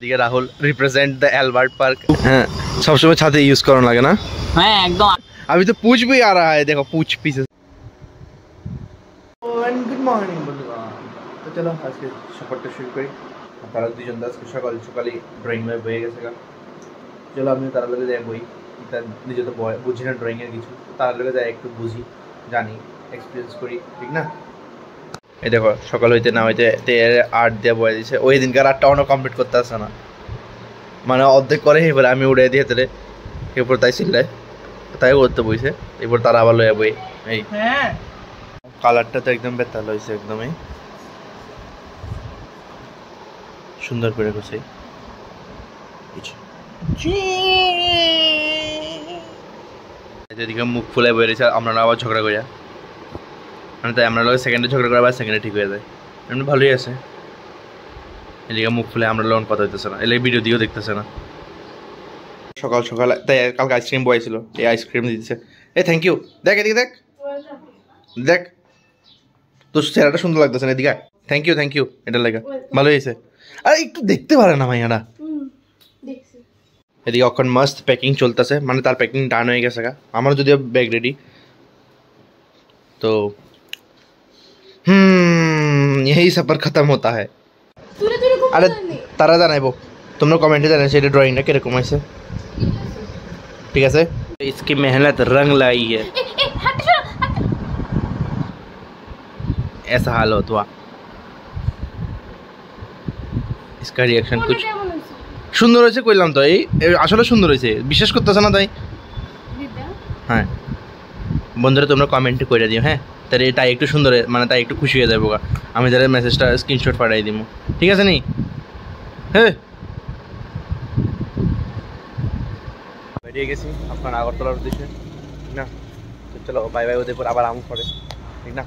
दिखे Rahul represent the Albert park. हाँ, सब समय छाते यूज करने लगे ना। हाँ एकदम। अभी तो पूछ भी आ रहा है, देखो पूछ पीछे। गुड मॉर्निंग बंधुरा। तो चलो आज के सफरটা শুরু করি। তারা দুজন আজকে সকাল সকালে ড্রয়িং রুমে বসে গেছে। চলো আমি তার লগে যাই বই। তার নিজে তো বুঝি না ড্রয়িং এর কিছু, তার লগে যাই একটু বুঝি, জানি, এক্সপেরিয়েন্স করি, ঠিক না? এই দেখো সকাল হইতে না হইতে আর্ট দিয়ে বয়ে দিয়েছে। ওই দিনকার আর্টটা অন্য কমপ্লিট করতে আসছে না, মানে অর্ধেক করে এবার আমি উড়ে দিয়ে তাহলে এরপর তাই চিল্লায়, তাই করতে বইছে। এরপর তারা আবার লয়ে বই। এই কালারটা তো একদম বেতাল হয়েছে, একদমই সুন্দর করে করছে। এদিকে মুখ ফুলে বয়ে রয়েছে, আমরা আবার ঝগড়া করিয়া, মানে তাই আমরা লোক সেকেন্ডে ঝগড়া করে আবার সেকেন্ডে ঠিক হয়ে যায়। এমনি ভালোই আছে। এদিকে মুখ ফুলে আমরা লোন কথা হইতেছে না, এলে ভিডিও দিয়েও দেখতেছে না। সকাল সকাল তাই কালকে আইসক্রিম বয়েছিল, এই আইসক্রিম দিতেছে। এই থ্যাংক ইউ। দেখ এদিকে দেখ, দেখ তোর চেহারাটা সুন্দর লাগতেছে না, এদিকে থ্যাংক ইউ এটা লাগা ভালো হয়েছে। আর একটু দেখতে পারে না ভাইয়াটা। এদিকে এখন মস্ত প্যাকিং চলতেছে, মানে তার প্যাকিং ডান হয়ে গেছে। আমার যদিও ব্যাগ রেডি। তো यही सफर खत्म होता है। अरे तारा জানাইবো, তোমরা কমেন্টে জানাইছো এটা ড্রয়িংটা কিরকম হয়েছে, ঠিক আছে? इसकी मेहनत रंग लाई है। ऐसा हाल होता हुआ इसका रिएक्शन कुछ সুন্দর হয়েছে কইলাম তো। এই আসলে সুন্দর হয়েছে, বিশ্বাস করতেছ না তাই? হ্যাঁ বন্ধুরা তোমরা কমেন্টে করে দিও। হ্যাঁ তাহলে তাই একটু সুন্দর, মানে তাই একটু খুশি হয়ে যাবো। আমি তাহলে মেসেজটা স্ক্রিনশট পাঠাই দিব, ঠিক আছে নি? হ্যাঁ বেরিয়ে গেছি আপনার আগরতলার উদ্দেশ্যে, ঠিক না? তো চলো বাই বাই। ওদের পর আবার আমু পড়ে, ঠিক না?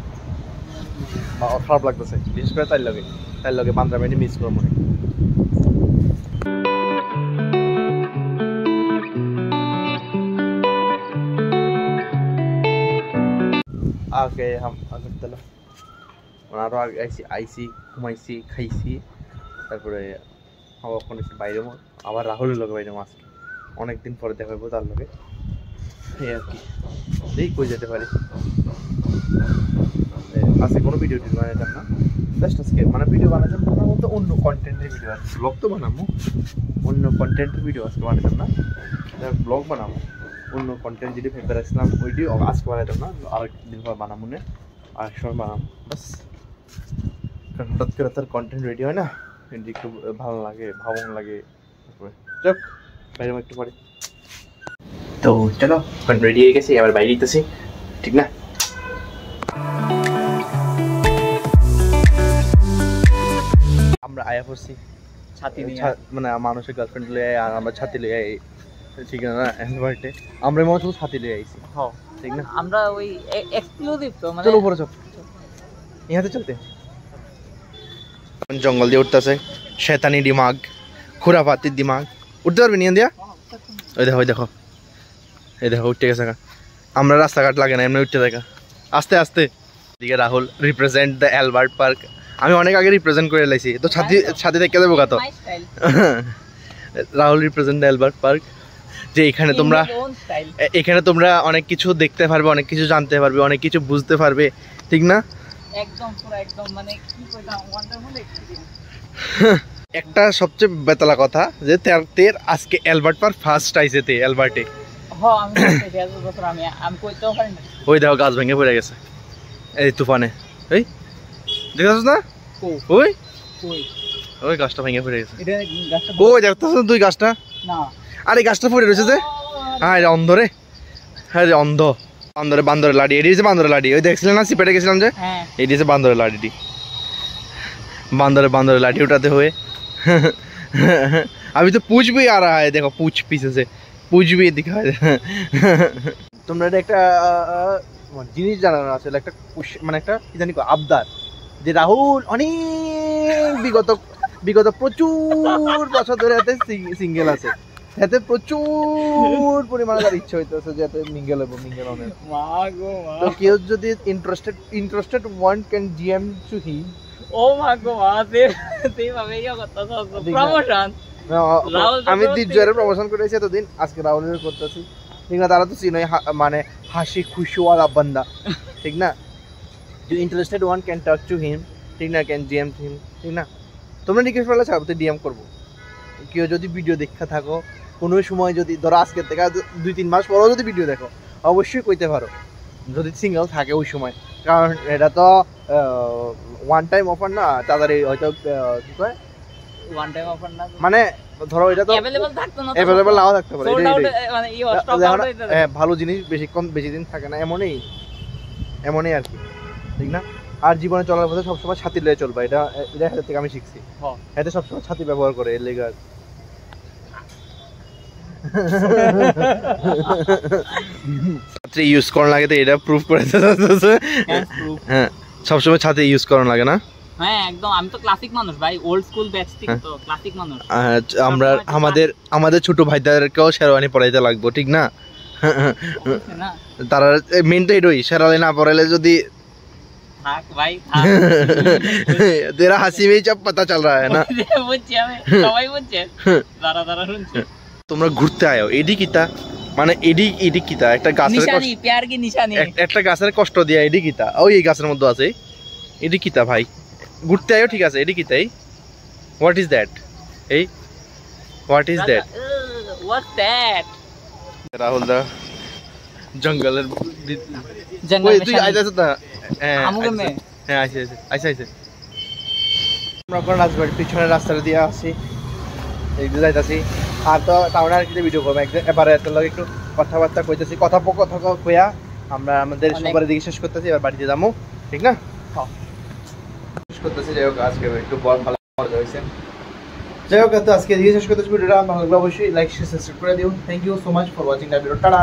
খারাপ লাগতেছে, বিশেষ করে তাই লগে বান্দ্রাবাড়ি মিস করবো মনে। আগে আগরতলা আরও আগে আইসি ঘুমাইছি, খাইছি, তারপরে ওখানে বাইরে আবার রাহুলের লোক বাইরে আজকে অনেকদিন পরে দেখা হইব তার লোকে। এই আর কি, এই কই যেতে পারি। আজকে কোনো ভিডিও বানাইতাম না, জাস্ট আজকে মানে ভিডিও বানাইতাম তোমার মতো অন্য কন্টেন্টের ভিডিও। আছে ব্লগ তো বানাবো, অন্য কন্টেন্টের ভিডিও আজকে বানাইতাম না, ব্লগ বানাবো। অন্য কন্টেন্ট যদি ফেভার আসলাম ওইটিও আজকে বানাইতাম না, আরেকদিন পর বানাবো না, আরেক সময় বানাবো বাস। কারণ হঠাৎ করে তার কন্টেন্ট রেডি হয় না, এটি একটু ভালো লাগে, ভাবন লাগে। তারপরে যাক বাইরে একটু পরে। তো চলো এখন রেডি হয়ে গেছি, আবার বাইরে যেতেছি, ঠিক না? আমরা আয়া পড়ছি ছাতি নিয়ে, মানে মানুষের গার্লফ্রেন্ড লিয়ে আর আমরা ছাতি লিয়ে, ঠিক না? এনভার্টে আমরা মনে হচ্ছে ছাতি লিয়ে আইছি। হ্যাঁ ঠিক না? আমরা ওই এক্সক্লুসিভ তো মানে চলো উপরে চল, ইহাতে চলতে। জঙ্গল দিয়ে উঠতেছে শয়তানি দিমাগ, খুরাফাতির দিমাগ। উঠতে পারবি নিয়ে দিয়া? ওই দেখো এই দেখো উঠতে গেছে। আমরা রাস্তাঘাট লাগে না, এমনি উঠতে দেখা আস্তে আস্তে। এদিকে Rahul represent the Albert park. আমি অনেক আগে রিপ্রেজেন্ট করে লাইছি, তো ছাতি দেখে দেবো তো। Rahul represent the Albert park, যে এখানে তোমরা অনেক কিছু দেখতে পারবে, অনেক কিছু জানতে পারবে, অনেক কিছু বুঝতে পারবে, ঠিক না? একদম পুরো একদম মানে কি কইতাম ওয়ান্ডারফুল এক্সপেরিয়েন্স। একটা সবচেয়ে বেতলা কথা যে তের আজকে এলবার্ট পার্ক ফার্স্ট আইছে তে এলবার্টে। হ্যাঁ আমি দেখেছি বছর আমি কইতেও পারি না। ওই দেখো গাছ ভেঙে পড়ে গেছে এই তুফানে। এই দেখছস না? ওই গাছটা ভেঙে পড়ে গেছে। এটা গাছটা ওই দেখছস না তুই গাছটা? না আরে গাছটা পড়ে রয়েছে যে। হ্যাঁ রে অন্ধ রে, হ্যাঁ রে অন্ধ। বান্দরের লাড়ি, এটি হচ্ছে বান্দরের লাড়ি। ওই দেখছিলেন না সিপেটে গেছিলাম যে, এটি হচ্ছে বান্দরের লাড়িটি। বান্দরের लाठी उठाते हुए अभी तो पूछ भी आ रहा है, देखो पूछ पीछे से पूछ भी दिखा তোমরা একটা জিনিস জানানো আছে, একটা মানে একটা কি জানি আবদার, যে রাহুল অনেক বিগত প্রচুর বছর ধরে এতে সিঙ্গেল আছে, এতে প্রচুর পরিমাণে তার ইচ্ছা হইতেছে যে এতে মিঙ্গেল হবো, মিঙ্গেল হবে। তো কেউ যদি interested one can GM to him. ও মা গো মা, প্রমোশন আমি দিজয়ের প্রমোশন করেছি এতদিন, আজকে রাহুলের করতেছি, ঠিক না? তারা তো চিনোই, মানে হাসি খুশিওয়ালা বান্দা, ঠিক না? You interested one can talk to him, ঠিক না? Can DM him, ঠিক না? তোমরা রিকোয়েস্ট করলে ছাড়ো, তো DM করবো। কেউ যদি ভিডিও দেখা থাকো কোনো সময়, যদি ধরো আজকের থেকে 2-3 মাস পরেও যদি ভিডিও দেখো, অবশ্যই কইতে পারো যদি সিঙ্গেল থাকে ওই সময়, কারণ এটা তো ওয়ান টাইম অফার না, তাড়াতাড়ি হয়তো কি কয় ওয়ান টাইম অফার না, মানে ধরো এটা তো अवेलेबल থাকতো না, अवेलेबल নাও থাকতে পারে, মানে এই স্টক আউট হইতে পারে। ভালো জিনিস বেশি দিন থাকে না, এমনই আর কি, ঠিক না? আর জীবনে চলার পথে সবসময় ছাতি লয়ে চলবা, এটা হাতের থেকে আমি শিখছি। এতে সবসময় ছাতি ব্যবহার করে, এর লেগে ছাত্রী ইউজ করার লাগে, তো এটা প্রুফ করে দিতেছে। হ্যাঁ, সবসময় ছাতি ইউজ করার লাগে না। হ্যাঁ একদম, আমি তো ক্লাসিক মানুষ ভাই, ওল্ড স্কুল ব্যাচ থেকে, তো ক্লাসিক মানুষ। আমরা আমাদের ছোট ভাইদেরকেও শেরওয়ানি পরাইতে লাগবো, ঠিক না? তারা মেন তো এটাই, শেরওয়ানি না পরাইলে যদি থাক ভাই থাক, तेरा हंसी में जब पता चल रहा है ना, বুঝছি আমি, সবাই বুঝছে, দাঁড়া শুনছে। তোমরা ঘুরতে আয়ো, এডি কিতা মানে এডি কিতা একটা গাছের নিশানি, প্যার কি নিশানি, একটা গাছের কষ্ট দিয়া, এডি কিতা ওই এই গাছের মধ্যে আছে, এডি কিতা ভাই? ঘুরতে আয়ো, ঠিক আছে, এডি কিতা? এই হোয়াট ইজ দ্যাট? এই what is that? What's that? Rahul দা জঙ্গলের জঙ্গল তুই আইতাছ না? আমুকে মে হ্যাঁ আইছে আমরা কোন রাজবাড়ির পিছনের রাস্তাটা দিয়ে আসি, এই দিয়ে যাইতাছি। আর তো টাউনে আর কিছু ভিডিও করবো এবারে, এত লোক একটু কথাবার্তা কইতেছি, কথা কইয়া আমরা আমাদের সবার দিকে শেষ করতেছি, এবার বাড়িতে যাবো, ঠিক না? শেষ করতেছি। যাই হোক, আজকে একটু ভালো মজা হয়েছে। যাই হোক, তো আজকে এদিকে শেষ করতেছি ভিডিওটা। ভালো লাগলে অবশ্যই লাইক শেয়ার সাবস্ক্রাইব করে দিও। Thank you so much for watching the video. Tata.